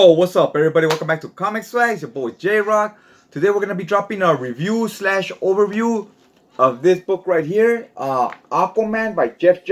Oh, what's up, everybody? Welcome back to Manga Swag. It's your boy J-Rock. Today we're gonna be dropping a review slash overview of this book right here, Aquaman by Geoff.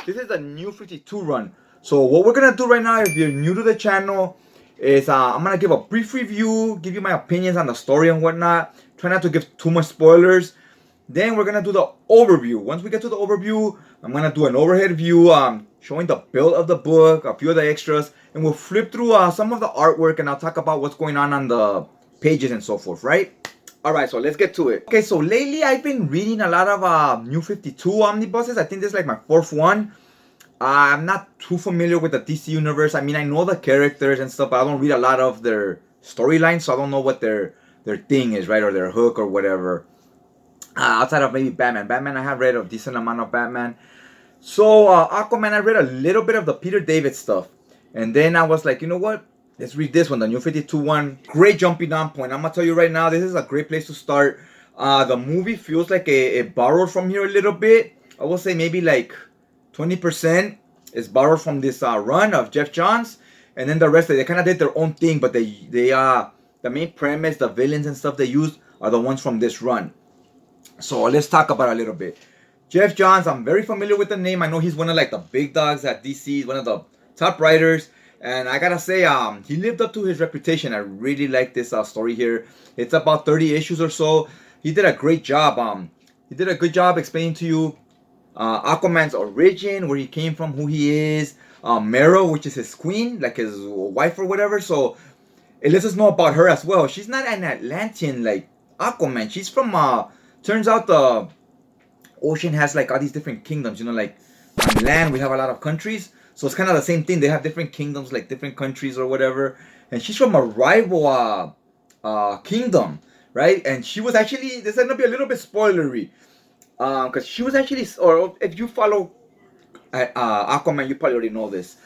This is a new 52 run. So what we're gonna do right now, if you're new to the channel, is I'm gonna give a brief review, give you my opinions on the story and whatnot. Try not to give too much spoilers. Then we're gonna do the overview. Once we get to the overview, I'm gonna do an overhead view, showing the build of the book, a few of the extras, and we'll flip through some of the artwork, and I'll talk about what's going on the pages and so forth, right? All right, so let's get to it. Okay, so lately I've been reading a lot of New 52 omnibuses. I think this is like my fourth one. I'm not too familiar with the DC universe. I mean, I know the characters and stuff, but I don't read a lot of their storylines, so I don't know what their thing is, right, or their hook or whatever. Outside of maybe Batman, I have read a decent amount of Batman. So Aquaman, I read a little bit of the Peter David stuff, and then I was like, you know what? Let's read this one, the New 52 one. Great jumping on point. I'm gonna tell you right now, this is a great place to start. The movie feels like it borrowed from here a little bit. I will say maybe like 20% is borrowed from this run of Geoff, and then the rest they kind of did their own thing, but they the main premise, the villains and stuff they used are the ones from this run. So let's talk about it a little bit. Geoff, I'm very familiar with the name. I know he's one of like the big dogs at DC, one of the top writers, and I gotta say, he lived up to his reputation. I really like this story here. It's about 30 issues or so. He did a great job. He did a good job explaining to you Aquaman's origin, where he came from, who he is. Mera, which is his queen, like his wife or whatever. So it lets us know about her as well. She's not an Atlantean like Aquaman. She's from turns out the ocean has like all these different kingdoms, you know, like on land we have a lot of countries, so it's kind of the same thing. They have different kingdoms, like different countries or whatever, and she's from a rival kingdom, right? And she was actually, this is gonna be a little bit spoilery, because she was actually, or if you follow Aquaman, you probably already know this.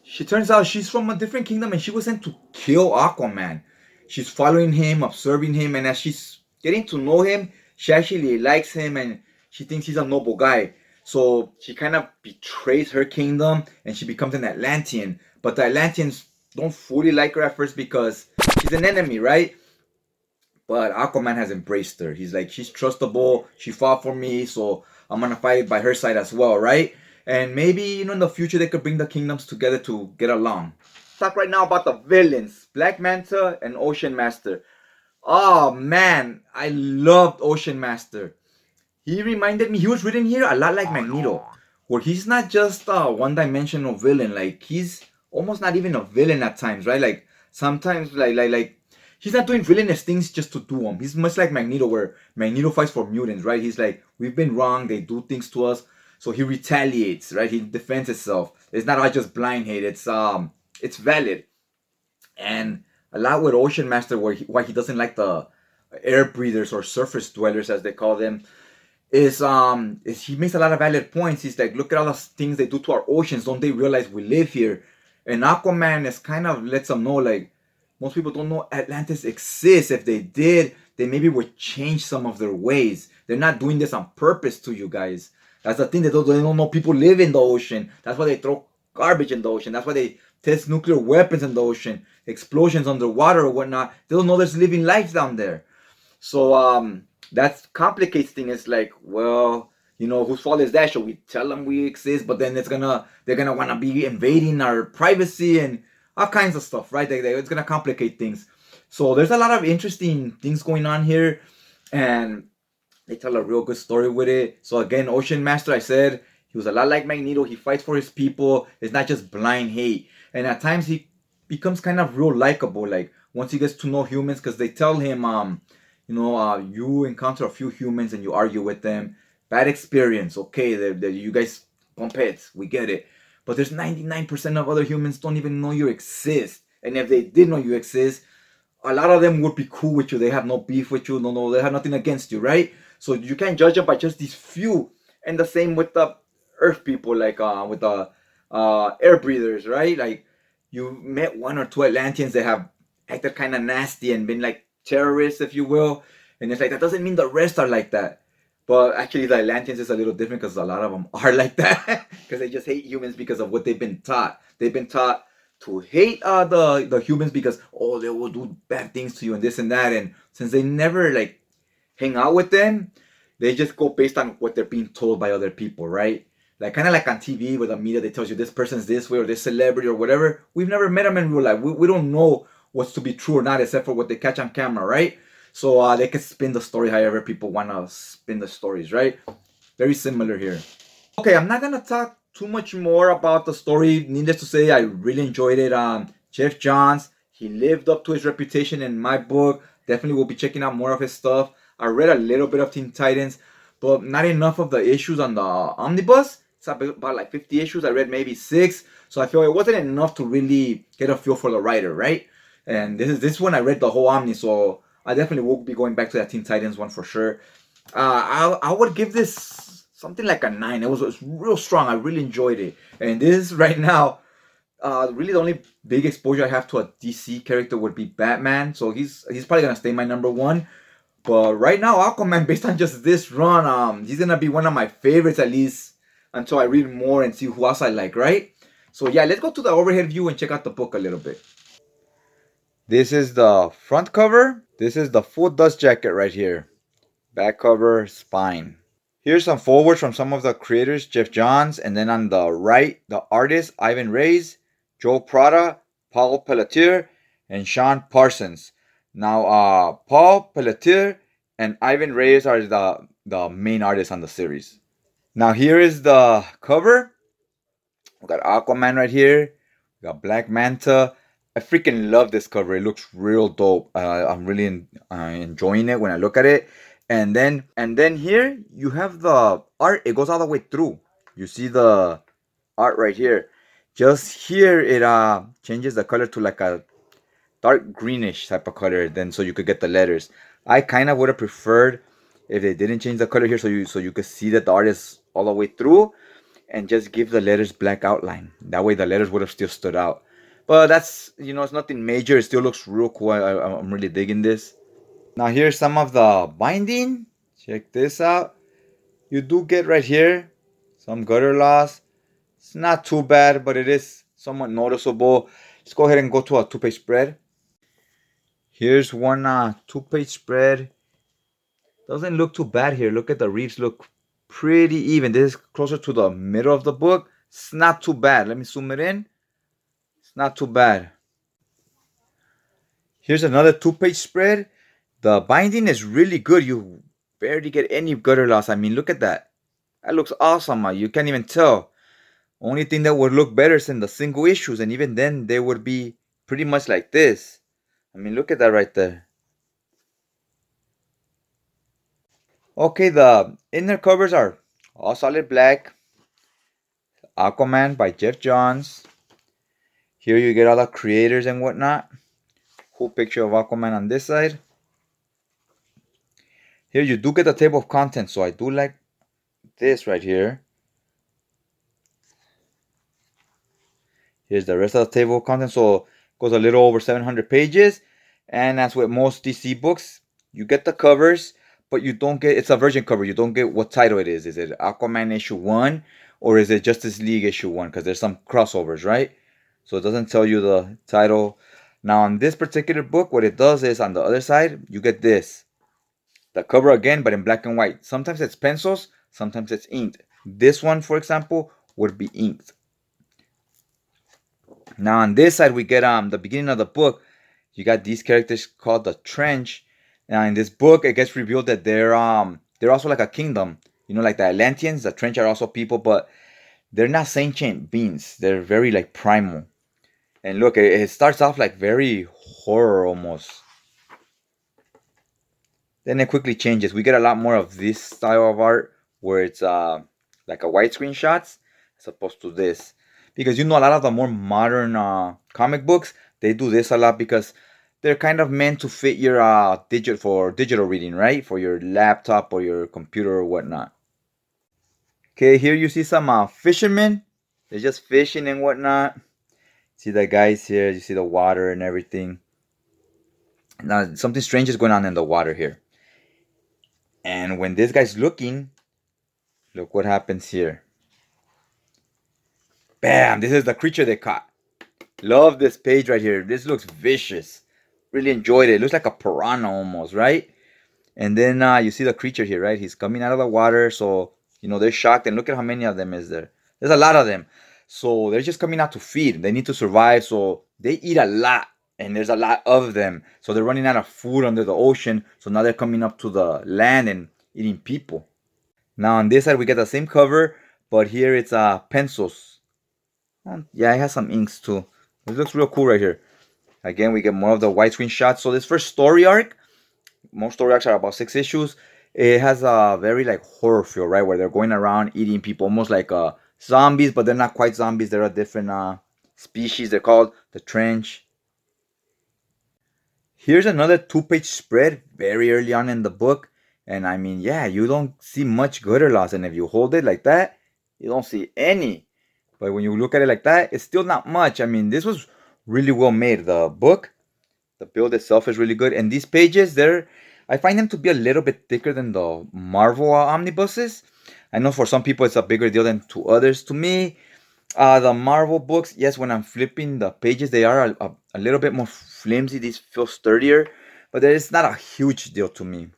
She turns out she's from a different kingdom, and she was sent to kill Aquaman. She's following him, observing him, and as she's getting to know him, she actually likes him, and she thinks he's a noble guy. So she kind of betrays her kingdom, and she becomes an Atlantean. But the Atlanteans don't fully like her at first because she's an enemy, right? But Aquaman has embraced her. He's like, she's trustable. She fought for me, so I'm gonna fight by her side as well, right? And maybe, you know, in the future they could bring the kingdoms together to get along. Talk right now about the villains, Black Manta and Ocean Master. Oh man, I loved Ocean Master. He reminded me, he was written here a lot like Magneto, where he's not just a one-dimensional villain. Like, he's almost not even a villain at times, right? Like, sometimes, like he's not doing villainous things just to do them. He's much like Magneto, where Magneto fights for mutants, right? He's like, we've been wrong, they do things to us, so he retaliates, right? He defends himself. It's not all just blind hate. It's valid. And a lot with Ocean Master, why he doesn't like the air breathers or surface dwellers as they call them, is he makes a lot of valid points. He's like, look at all the things they do to our oceans. Don't they realize we live here? And Aquaman is kind of lets them know, like, most people don't know Atlantis exists. If they did, they maybe would change some of their ways. They're not doing this on purpose to you guys. That's the thing. They don't know people live in the ocean. That's why they throw garbage in the ocean. That's why they test nuclear weapons in the ocean, explosions underwater or whatnot. They don't know there's living life down there. So that complicates things. It's like, well, you know, whose fault is that? Should we tell them we exist? But then they're gonna want to be invading our privacy and all kinds of stuff, right? It's gonna complicate things. So there's a lot of interesting things going on here, and they tell a real good story with it. So again, Ocean Master, I said, he was a lot like Magneto. He fights for his people. It's not just blind hate. And at times he becomes kind of real likable. Like, once he gets to know humans, because they tell him, you encounter a few humans and you argue with them. Bad experience. Okay, you guys bump heads. We get it. But there's 99% of other humans don't even know you exist. And if they did know you exist, a lot of them would be cool with you. They have no beef with you. No, they have nothing against you, right? So you can't judge them by just these few. And the same with the Earth people, like with the air breathers, right? Like, you met one or two Atlanteans that have acted kind of nasty and been like terrorists, if you will. And it's like, that doesn't mean the rest are like that. But actually, the Atlanteans is a little different because a lot of them are like that. Because they just hate humans because of what they've been taught. They've been taught to hate the humans because they will do bad things to you and this and that. And since they never like hang out with them, they just go based on what they're being told by other people, right? Like kind of like on TV with the media, they tells you this person's this way or this celebrity or whatever. We've never met them in real life. We don't know what's to be true or not except for what they catch on camera, right? So they can spin the story however people want to spin the stories, right? Very similar here. Okay, I'm not gonna talk too much more about the story. Needless to say, I really enjoyed it. Geoff Johns, he lived up to his reputation in my book. Definitely will be checking out more of his stuff. I read a little bit of Teen Titans, but not enough of the issues on the Omnibus. It's about like 50 issues. I read maybe 6, so I feel it wasn't enough to really get a feel for the writer, right? And this one I read the whole Omni, so I definitely will be going back to that Teen Titans one for sure. I would give this something like a 9. It was real strong. I really enjoyed it. And this right now, really the only big exposure I have to a DC character would be Batman. So he's probably gonna stay my number 1. But right now, Aquaman, based on just this run, he's gonna be one of my favorites at least until I read more and see who else I like, right? So yeah, let's go to the overhead view and check out the book a little bit. This is the front cover. This is the full dust jacket right here. Back cover, spine. Here's some forwards from some of the creators, Geoff Johns, and then on the right, the artists, Ivan Reis, Joe Prado, Paul Pelletier, and Sean Parsons. Now, Paul Pelletier and Ivan Reis are the main artists on the series. Now, here is the cover. We got Aquaman right here. We got Black Manta. I freaking love this cover. It looks real dope. I'm really enjoying it when I look at it. And then here you have the art. It goes all the way through. You see the art right here. Just here it changes the color to like a dark greenish type of color. Then so you could get the letters. I kind of would have preferred if they didn't change the color here, so you could see that the art is all the way through, and just give the letters black outline. That way the letters would have still stood out. But that's, it's nothing major. It still looks real cool. I'm really digging this. Now here's some of the binding. Check this out. You do get right here some gutter loss. It's not too bad, but it is somewhat noticeable. Let's go ahead and go to a 2-page spread. Here's one 2-page spread. Doesn't look too bad here. Look at the reefs, look pretty even. This is closer to the middle of the book. It's not too bad. Let me zoom it in. It's not too bad. Here's another 2-page spread. The binding is really good. You barely get any gutter loss. I mean, look at that. That looks awesome. You can't even tell. Only thing that would look better is in the single issues, and even then they would be pretty much like this. I mean, look at that right there. Okay, the inner covers are all solid black. Aquaman by Geoff Johns. Here you get all the creators and whatnot. Cool picture of Aquaman on this side. Here you do get the table of contents, so I do like this right here. Here's the rest of the table of contents, so it goes a little over 700 pages. And as with most DC books, you get the covers, but you don't get, it's a virgin cover. You don't get what title it is. Is it Aquaman issue 1 or is it Justice League issue 1? Because there's some crossovers, right? So it doesn't tell you the title. Now on this particular book, what it does is on the other side, you get this. The cover again, but in black and white. Sometimes it's pencils, sometimes it's inked. This one, for example, would be inked. Now on this side, we get the beginning of the book. You got these characters called the Trench. Now in this book, it gets revealed that they're also like a kingdom. Like the Atlanteans. The Trench are also people, but they're not sentient beings. They're very like primal. And look, it starts off like very horror almost. Then it quickly changes. We get a lot more of this style of art where it's like a widescreen shots as opposed to this. Because a lot of the more modern comic books, they do this a lot because they're kind of meant to fit your digital reading, right? For your laptop or your computer or whatnot. Okay, here you see some fishermen. They're just fishing and whatnot. See the guys here. You see the water and everything. Now, something strange is going on in the water here. And when this guy's looking, look what happens here. Bam! This is the creature they caught. Love this page right here. This looks vicious. Really enjoyed it. It looks like a piranha almost, right? And then you see the creature here, right? He's coming out of the water, so they're shocked. And look at how many of them is there. There's a lot of them. So they're just coming out to feed. They need to survive, so they eat a lot, and there's a lot of them. So they're running out of food under the ocean. So now they're coming up to the land and eating people. Now on this side we get the same cover, but here it's pencils. Yeah, it has some inks too. It looks real cool right here. Again, we get more of the widescreen shots. So this first story arc, most story arcs are about 6 issues. It has a very like horror feel, right? Where they're going around eating people, almost like zombies, but they're not quite zombies. They're a different species. They're called the Trench. Here's another 2-page spread very early on in the book. And I mean, yeah, you don't see much glitter loss. And if you hold it like that, you don't see any. But when you look at it like that, it's still not much. I mean, this was really well made. The book, the build itself is really good. And these pages, I find them to be a little bit thicker than the Marvel omnibuses. I know for some people it's a bigger deal than to others. To me, the Marvel books, yes, when I'm flipping the pages, they are a little bit more flimsy. These feel sturdier, but it's not a huge deal to me.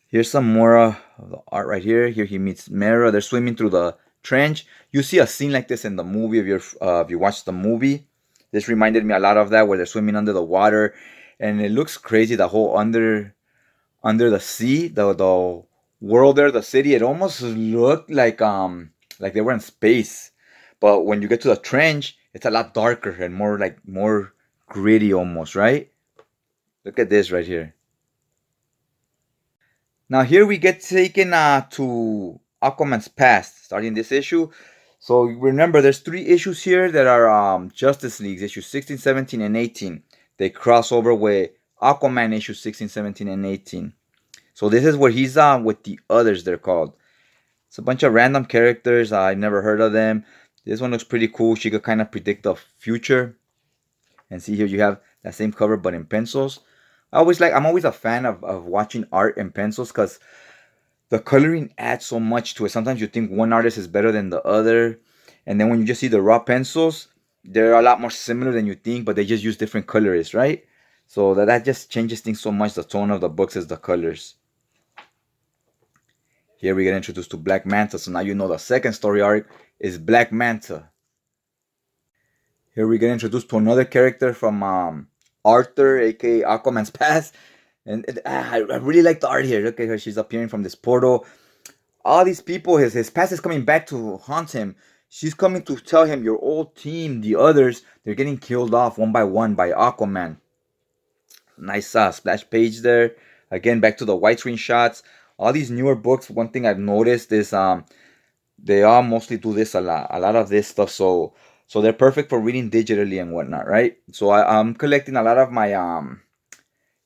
Here's some more of the art right here. Here he meets Mera. They're swimming through the trench. You see a scene like this in the movie if you watch the movie. This reminded me a lot of that, where they're swimming under the water, and it looks crazy. The whole under the sea, the world there, the city. It almost looked like they were in space. But when you get to the trench, it's a lot darker and more gritty almost, right? Look at this right here. Now here we get taken to Aquaman's past, starting this issue. So remember, there's 3 issues here that are Justice League's issues 16, 17, and 18. They cross over with Aquaman issues 16, 17, and 18. So this is where he's with the others, they're called. It's a bunch of random characters. I never heard of them. This one looks pretty cool. She could kind of predict the future. And see here you have that same cover but in pencils. I'm always a fan of watching art in pencils because the coloring adds so much to it. Sometimes you think one artist is better than the other. And then when you just see the raw pencils, they're a lot more similar than you think, but they just use different colors, right? So that just changes things so much. The tone of the books is the colors. Here we get introduced to Black Manta. So now you know the second story arc is Black Manta. Here we get introduced to another character from Arthur, aka Aquaman's past. And I really like the art here. Look at her. She's appearing from this portal. All these people, his past is coming back to haunt him. She's coming to tell him your old team, the others, they're getting killed off one by one by Aquaman. Nice splash page there. Again, back to the widescreen shots. All these newer books, one thing I've noticed is they all mostly do this a lot of this stuff. So they're perfect for reading digitally and whatnot, right? So I'm collecting a lot of my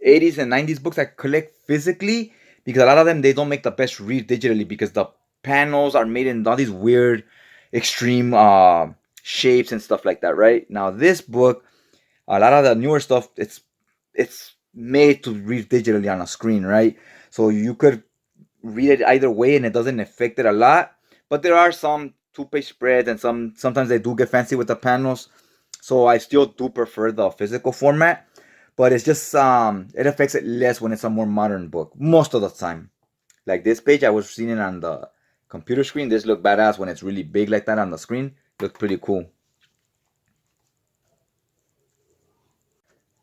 80s and 90s books I collect physically, because a lot of them, they don't make the best read digitally because the panels are made in all these weird extreme shapes and stuff like that, right? Now this book, a lot of the newer stuff, it's made to read digitally on a screen, right? So you could read it either way and it doesn't affect it a lot. But there are some 2-page spreads and sometimes they do get fancy with the panels. So I still do prefer the physical format. But it's just it affects it less when it's a more modern book most of the time. Like this page, I was seeing it on the computer screen. This look badass when it's really big like that on the screen. Looks pretty cool.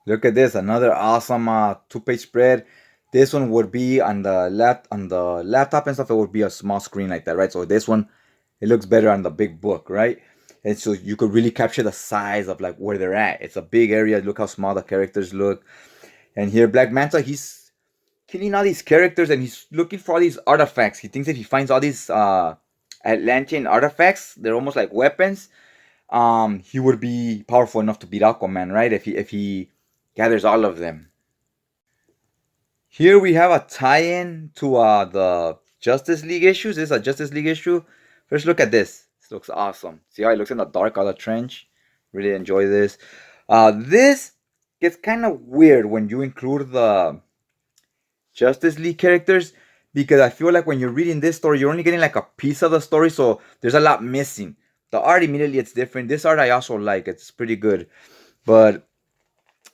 Look at this, another awesome 2-page spread. This one would be on the laptop and stuff. It would be a small screen like that, right? So this one, it looks better on the big book, right? And so you could really capture the size of like where they're at. It's a big area. Look how small the characters look. And here, Black Manta, he's killing all these characters and he's looking for all these artifacts. He thinks that he finds all these Atlantean artifacts. They're almost like weapons. He would be powerful enough to beat Aquaman, right? If he gathers all of them. Here we have a tie-in to the Justice League issues. This is a Justice League issue. First, look at this. This looks awesome. See how it looks in the dark of the trench? Really enjoy this. This gets kind of weird when you include the Justice League characters, because I feel like when you're reading this story, you're only getting like a piece of the story, so there's a lot missing. the art immediately it's different. This art I also like. It's pretty good. But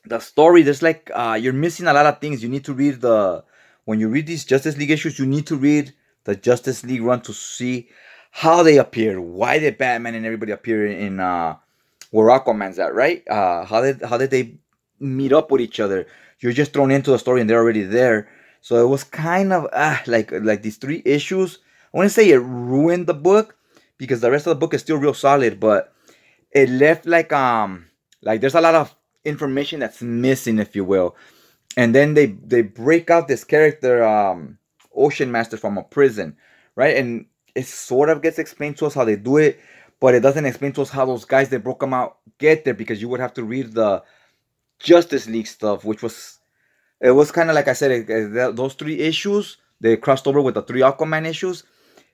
the story, there's like you're missing a lot of things. You need to read when you read these Justice League issues, you need to read the Justice League run to see how they appeared, why did Batman and everybody appear in where Aquaman's at, right? How did they meet up with each other? You're just thrown into the story and they're already there. So it was kind of like these 3 issues. I wouldn't say it ruined the book because the rest of the book is still real solid, but it left like there's a lot of information that's missing, if you will. And then they break out this character, Ocean Master, from a prison, right? And it sort of gets explained to us how they do it, but it doesn't explain to us how those guys that broke them out get there, because you would have to read the Justice League stuff, which was kind of like I said, those 3 issues they crossed over with the 3 Aquaman issues.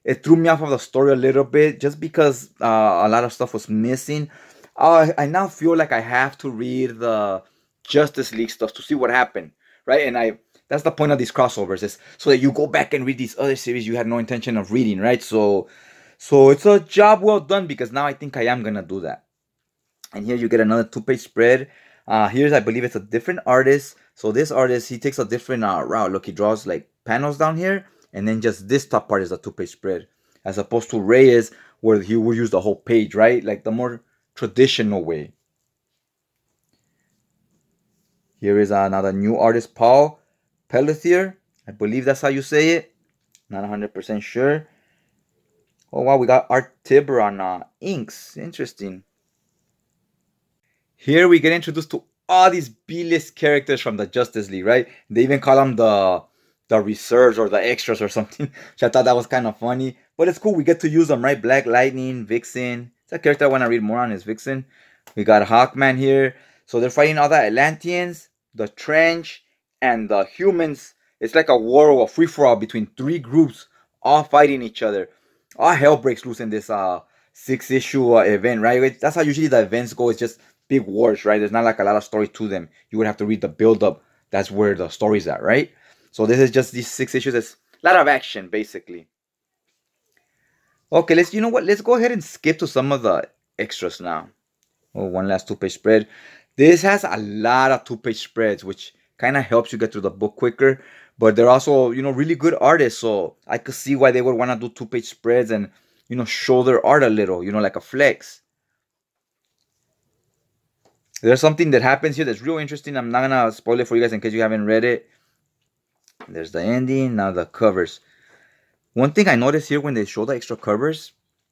It threw me off of the story a little bit just because a lot of stuff was missing. I now feel like I have to read the Justice League stuff to see what happened, right? And that's the point of these crossovers, is so that you go back and read these other series you had no intention of reading, right? So it's a job well done, because now I think I am gonna do that. And here you get another 2-page spread. Here's, I believe it's a different artist. So this artist, he takes a different route. Look, he draws like panels down here, and then just this top part is a 2-page spread, as opposed to Reis, where he would use the whole page, right? Like the more traditional way. Here is another new artist, Paul Pelletier. I believe that's how you say it. Not 100% sure. Oh wow, we got Art Tibber on inks. Interesting. Here we get introduced to all these B-list characters from the Justice League, right? They even call them the reserves or the extras or something, which I thought that was kind of funny. But it's cool, we get to use them, right? Black Lightning, Vixen. It's a character I want to read more on, is Vixen. We got Hawkman here. So they're fighting all the Atlanteans, the Trench, and the humans. It's like a war or a free-for-all between 3 groups, all fighting each other. All hell breaks loose in this 6-issue event, right? That's how usually the events go. It's just big wars, right? There's not like a lot of story to them. You would have to read the build-up. That's where the story's at, right? So this is just these 6 issues. It's a lot of action, basically. Okay, let's go ahead and skip to some of the extras now. Oh, one last 2-page spread. This has a lot of 2-page spreads, which kind of helps you get through the book quicker. But they're also, really good artists. So I could see why they would want to do 2-page spreads and, show their art a little, like a flex. There's something that happens here that's real interesting. I'm not going to spoil it for you guys in case you haven't read it. There's the ending. Now the covers. One thing I noticed here when they show the extra covers,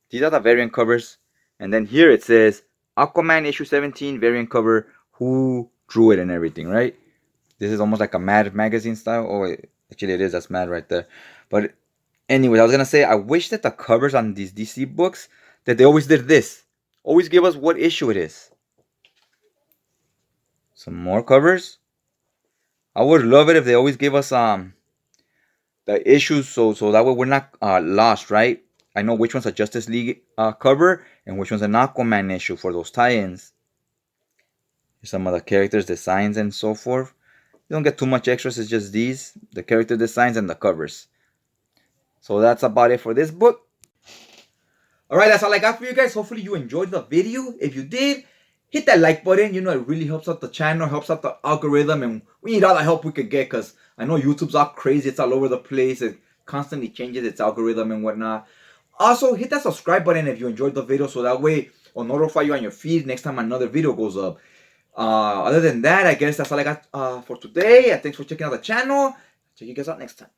these are the variant covers. And then here it says Aquaman issue 17 variant cover, who drew it and everything, right? This is almost like a Mad magazine style. Oh, actually it is. That's Mad right there. But anyway, I was going to say, I wish that the covers on these DC books, that they always did this. Always give us what issue it is. Some more covers. I would love it if they always gave us the issues, so that way we're not lost, right? I know which one's a Justice League cover and which one's an Aquaman issue for those tie-ins. Some of the characters, designs, and so forth. You don't get too much extras. It's just these, the character designs and the covers. So that's about it for this book. Alright, that's all I got for you guys. Hopefully you enjoyed the video. If you did, hit that like button. It really helps out the channel, helps out the algorithm, and we need all the help we could get, because I know YouTube's all crazy. It's all over the place. It constantly changes its algorithm and whatnot. Also, hit that subscribe button if you enjoyed the video, so that way I'll notify you on your feed next time another video goes up. Other than that, I guess that's all I got for today. Thanks for checking out the channel. Check you guys out next time.